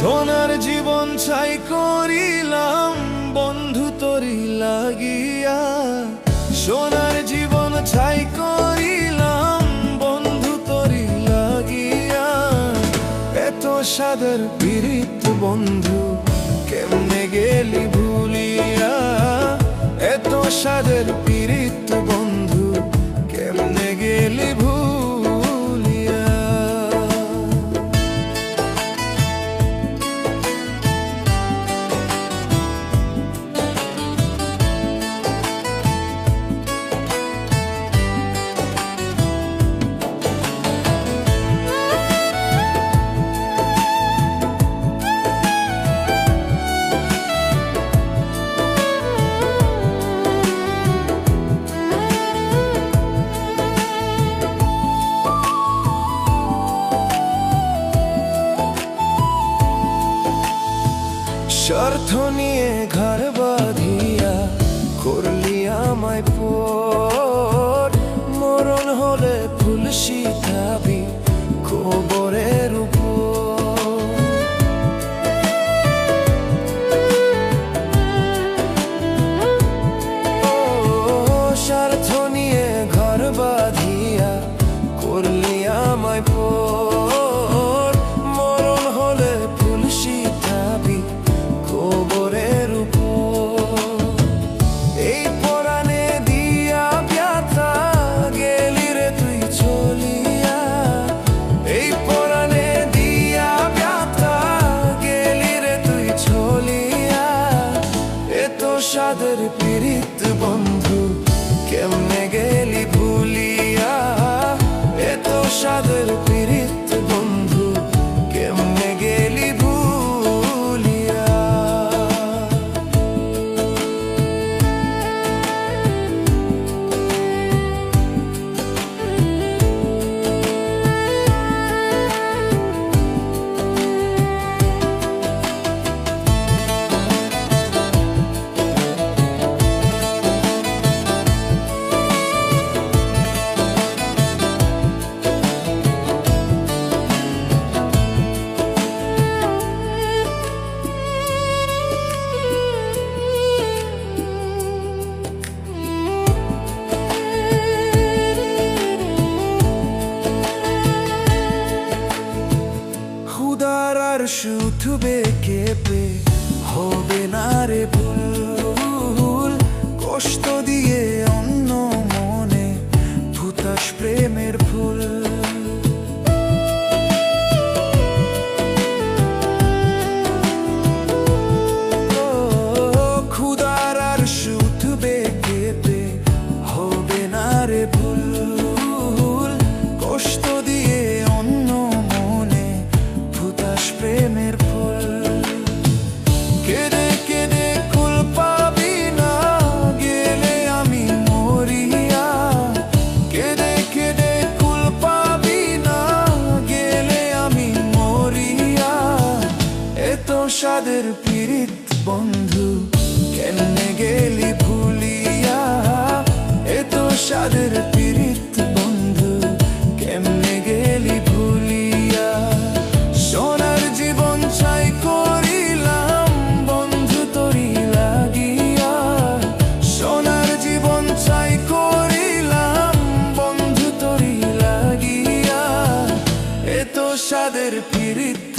সোনার জীবন ছাই করিলাম বন্ধু তোরি লাগিয়া, সোনার জীবন ছাই করিলাম বন্ধু তোরি লাগিয়া। এত সাদের পীড়িত বন্ধু কেমনে গেলি ভুলিয়া, এত সাদের পীড়িত বন্ধু কেমনে গেলি ভুলিয়া। স্বার্থ নিয়ে ঘর বাঁধিয়া করলি আমায় পর, মরণ হলে ফুল শিখাবি কবরের উপর। স্বার্থ নিয়ে ঘর বাঁধিয়া করলি আমায় পর, মরণ হলে ফুল শিখাবি কবরের উপর। এই পরাণে দিয়া ব্যথা গেলি রে তুই চলিয়া, এই পরাণে দিয়া ব্যথা গেলি রে তুই চলিয়া। এত সাদের পীড়িত বন্ধু কেমনে গেলি ভুলিয়া, এত সাদের পীড়িত বন্ধু কেমনে গেলি ভুলিয়া। শুধবে কেঁপে হবে না রে ভুল, কষ্ট দিয়ে অন্য মনে ভুতাস প্রেমের ফুল। খুদার আর শুধবে কেঁপে হবে না রে ভুল, কষ্ট দিয়ে অন্য মনে ভুতাস প্রেমের ফুল। কেঁদে কেঁদে কুল পাবি না গেলে আমি মরিয়া, কেঁদে কেঁদে কুল পাবি না গেলে আমি মরিয়া। এত সাদের পীড়িত বন্ধু কেমনে গেলি ভুলিয়া, এত সাদের পীড়িত বন্ধু কেমনে গেলি ভুলিয়া। সোনার জীবন ছাই করিলাম বন্ধু তোরি লাগিয়া, সোনার জীবন ছাই করিলাম বন্ধু তোরি লাগিয়া। এত সাদের পীড়িত